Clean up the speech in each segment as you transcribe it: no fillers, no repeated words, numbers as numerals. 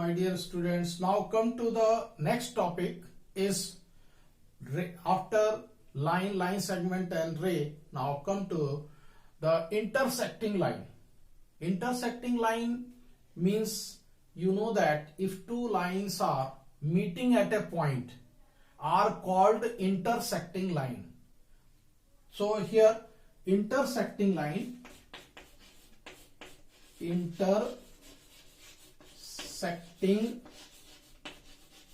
my dear students. Now come to the next topic is after line segment and ray. Now come to the intersecting line. Intersecting line means you know that if two lines are meeting at a point are called intersecting line. So here intersecting line, intersecting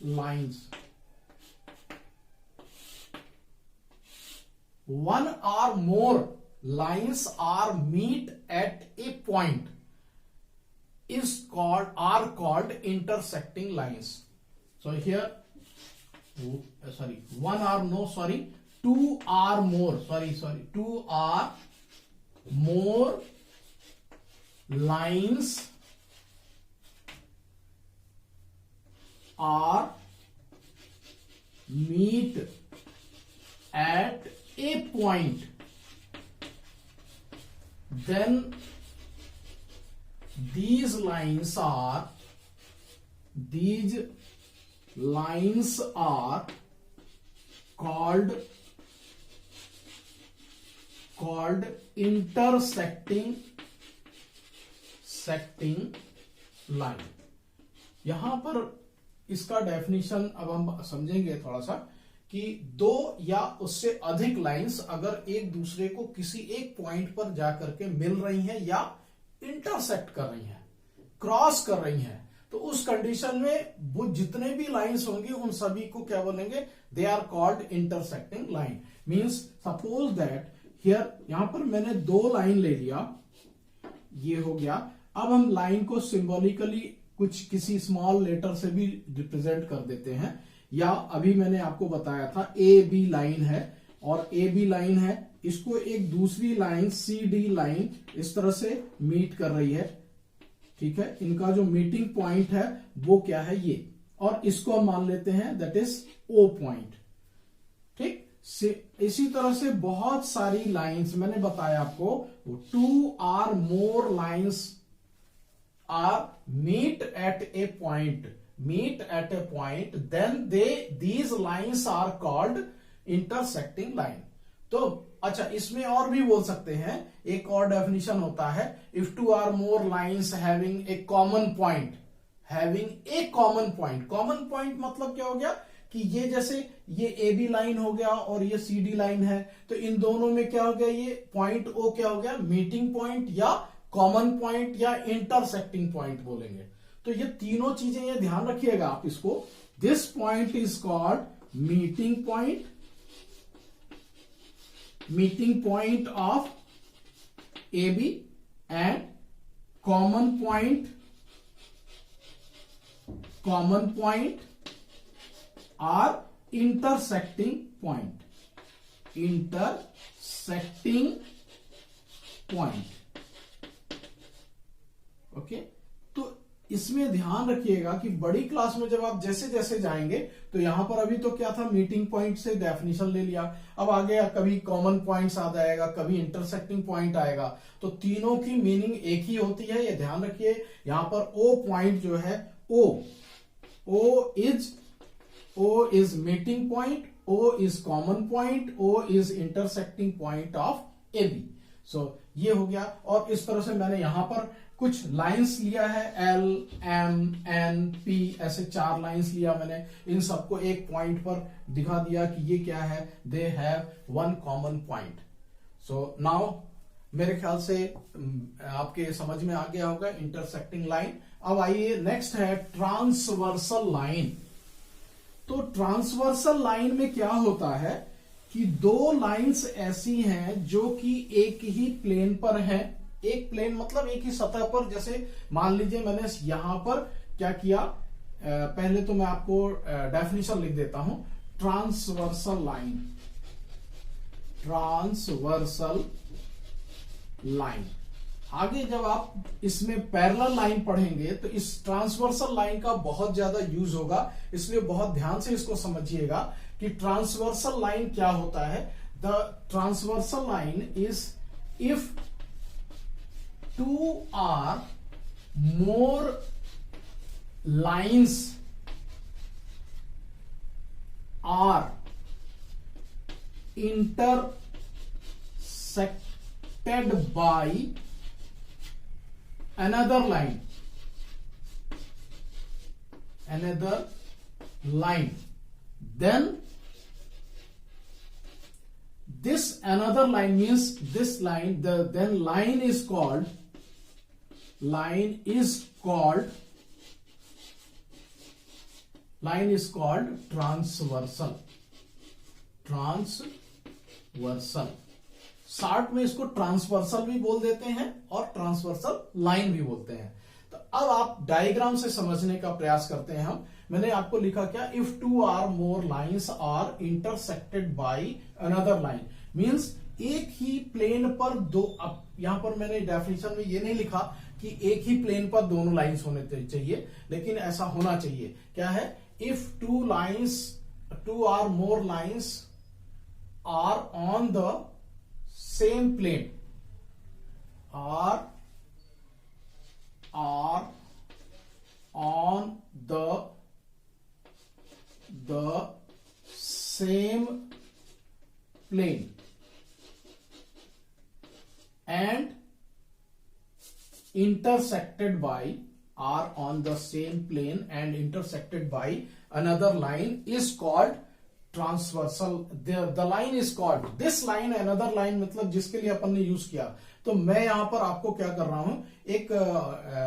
lines, one or more lines are meet at a point are called intersecting lines. So here two or more lines are meet at a point, then these lines are called intersecting line. यहां पर इसका definition अब हम समझेंगे थोड़ा सा कि दो या उससे अधिक लाइंस अगर एक दूसरे को किसी एक पॉइंट पर जाकर के मिल रही हैं या इंटरसेक्ट कर रही हैं, क्रॉस कर रही हैं, तो उस कंडीशन में वो जितने भी लाइंस होंगी उन सभी को क्या बोलेंगे? They are called intersecting line. Means suppose that here यहां पर मैंने दो लाइन ले लिया, ये हो गया. अब हम लाइन को सिंबॉलिकली कुछ किसी स्मॉल लेटर से भी रिप्रेजेंट कर देते हैं, या अभी मैंने आपको बताया था ए बी लाइन है और ए बी लाइन है, इसको एक दूसरी लाइन सी डी लाइन इस तरह से मीट कर रही है. ठीक है, इनका जो मीटिंग पॉइंट है वो क्या है? ये. और इसको हम मान लेते हैं दैट इज ओ पॉइंट. ठीक, इसी तरह से बहुत सारी लाइंस मैंने बताया आपको, two or more lines are meet at a point, then these lines are called intersecting line. तो अच्छा, इसमें और भी बोल सकते हैं, एक और डेफिनेशन होता है, if two or more lines having a common point. Common point मतलब क्या हो गया कि ये जैसे ये ए बी लाइन हो गया और ये सी डी लाइन है, तो इन दोनों में क्या हो गया? ये पॉइंट ओ क्या हो गया? मीटिंग पॉइंट या कॉमन पॉइंट या इंटरसेक्टिंग पॉइंट बोलेंगे. तो ये तीनों चीजें ये ध्यान रखिएगा आप इसको. This point is called meeting point of A B and common point are intersecting point. Okay, तो इसमें ध्यान रखिएगा कि बड़ी क्लास में जब आप जैसे जैसे जाएंगे, तो यहां पर अभी तो क्या था? मीटिंग पॉइंट से डेफिनेशन ले लिया. अब आगे कभी कॉमन पॉइंट्स आ जाएगा, कभी इंटरसेक्टिंग पॉइंट आएगा, तो तीनों की मीनिंग एक ही होती है, ये ध्यान रखिए. यहां पर ओ पॉइंट जो है, O is meeting point, O is common point, O is intersecting point of A B. So ये हो गया. और इस तरह से मैंने यहां पर कुछ लाइंस लिया है, एल एम एन पी, ऐसे 4 लाइंस लिया मैंने. इन सबको एक पॉइंट पर दिखा दिया कि ये क्या है? They have one common point. So now मेरे ख्याल से आपके समझ में आ गया होगा इंटरसेक्टिंग लाइन. अब आइए नेक्स्ट है ट्रांसवर्सल लाइन. तो ट्रांसवर्सल लाइन में क्या होता है कि दो लाइंस ऐसी हैं जो कि एक ही प्लेन पर हैं. एक प्लेन मतलब एक ही सतह पर. जैसे मान लीजिए मैंने यहां पर क्या किया, पहले तो मैं आपको डेफिनेशन लिख देता हूं. Transversal line. आगे जब आप इसमें पैरेलल लाइन पढ़ेंगे तो इस ट्रांसवर्सल लाइन का बहुत ज्यादा यूज होगा, इसलिए बहुत ध्यान से इसको समझिएगा कि ट्रांसवर्सल लाइन क्या होता है. The transversal line is if two or more lines are intersected by another line, then this another line means this line, then line is called transversal. Short में इसको ट्रांसवर्सल भी बोल देते हैं और ट्रांसवर्सल लाइन भी बोलते हैं। तो अब आप डायग्राम से समझने का प्रयास करते हैं। मैंने आपको लिखा क्या, if 2 or more lines are intersected by another line, means एक ही प्लेन पर दो, अब यहां पर मैंने डेफिनेशन में ये नहीं लिखा कि एक ही प्लेन पर दोनों लाइंस होने चाहिए, लेकिन ऐसा होना चाहिए। क्या है, if 2 or more lines are on the same plane, are on the same plane and intersected by another line is called transversal. The line is called this line, another line मतलब जिसके लिए अपन ने यूज किया। तो मैं यहां पर आपको क्या कर रहा हूं, एक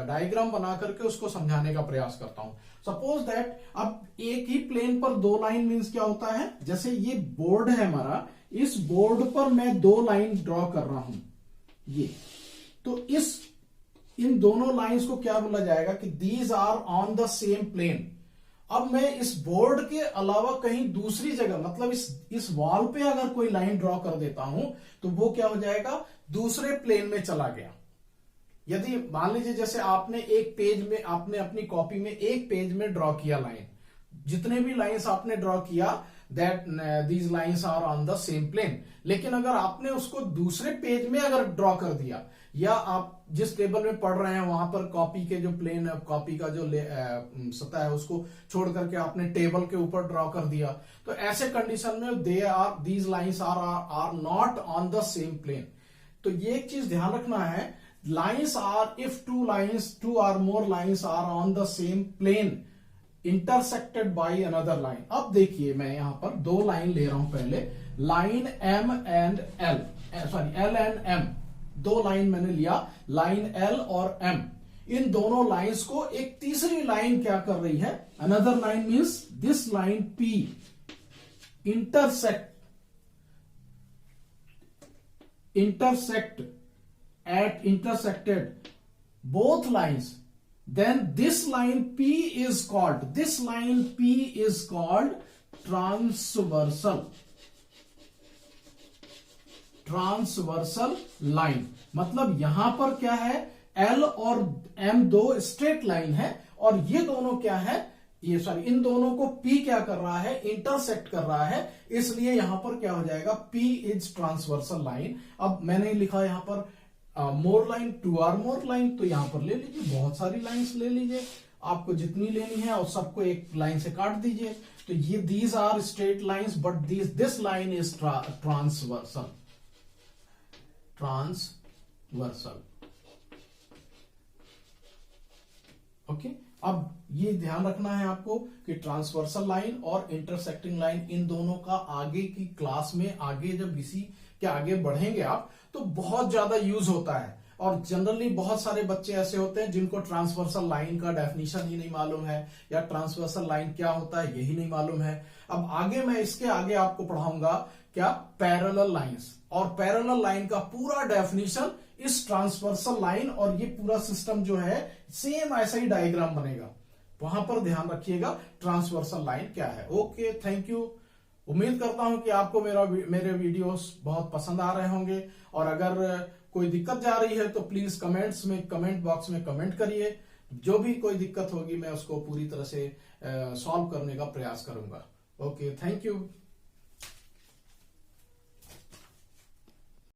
डायग्राम बना करके उसको समझाने का प्रयास करता हूं। सपोज दैट अब एक ही प्लेन पर दो लाइन मीन्स क्या होता है, जैसे ये बोर्ड है हमारा, इस बोर्ड पर मैं दो लाइन ड्रॉ कर रहा हूं ये, तो इन दोनों लाइंस को क्या बोला जाएगा कि these are on the same plane. अब मैं इस बोर्ड के अलावा कहीं दूसरी जगह, मतलब इस वॉल पे अगर कोई लाइन ड्रॉ कर देता हूं तो वो क्या हो जाएगा, दूसरे प्लेन में चला गया। यदि मान लीजिए जैसे आपने एक पेज में, आपने अपनी कॉपी में एक पेज में ड्रॉ किया लाइन, जितने भी लाइंस आपने ड्रॉ किया that these lines are on the same plane. लेकिन अगर आपने उसको दूसरे पेज में अगर ड्रॉ कर दिया, या आप जिस टेबल में पढ़ रहे हैं वहां पर कॉपी के जो प्लेन, कॉपी का जो सतह है उसको छोड़ करके आपने टेबल के ऊपर ड्रॉ कर दिया, तो ऐसे कंडीशन में these lines are not on the same plane. तो ये एक चीज ध्यान रखना है, lines are, if 2 or more lines are on the same plane intersected by another line. अब देखिए मैं यहां पर दो लाइन ले रहा हूं, पहले लाइन एल एंड एम, दो लाइन मैंने लिया, लाइन एल और एम। इन दोनों लाइंस को एक तीसरी लाइन क्या कर रही है, another line means this line P intersected both lines, then this line P is called transversal line. मतलब यहां पर क्या है, L और M दो स्ट्रेट लाइन है, और ये दोनों क्या है, इन दोनों को P क्या कर रहा है, इंटरसेक्ट कर रहा है, इसलिए यहां पर क्या हो जाएगा, P इज ट्रांसवर्सल लाइन। अब मैंने लिखा यहां पर more line, 2 or more line, तो यहां पर ले लीजिए, बहुत सारी लाइंस ले लीजिए, आपको जितनी लेनी है और सबको एक लाइन से काट दीजिए। तो ये these are straight lines but this line is transversal. Okay, अब ये ध्यान रखना है आपको कि ट्रांसवर्सल लाइन और इंटरसेक्टिंग लाइन, इन दोनों का आगे की क्लास में, आगे जब इसी के आगे बढ़ेंगे आप, तो बहुत ज्यादा यूज होता है। और जनरली बहुत सारे बच्चे ऐसे होते हैं जिनको ट्रांसवर्सल लाइन का डेफिनेशन ही नहीं मालूम है, या ट्रांसवर्सल लाइन क्या होता है यही नहीं मालूम है। अब आगे मैं इसके आगे आपको पढ़ाऊंगा क्या, पैरेलल लाइंस, और पैरेलल लाइन का पूरा डेफिनेशन इस ट्रांसवर्सल लाइन, और ये पूरा सिस्टम जो है सेम ऐसा ही डायग्राम बनेगा, वहां पर ध्यान रखिएगा ट्रांसवर्सल लाइन क्या है। Okay, thank you. उम्मीद करता हूं कि आपको मेरे वीडियोस बहुत पसंद आ रहे होंगे, और अगर कोई दिक्कत जा रही है तो प्लीज कमेंट बॉक्स में कमेंट करिए। जो भी कोई दिक्कत होगी मैं उसको पूरी तरह से सॉल्व करने का प्रयास करूंगा। Okay, thank you.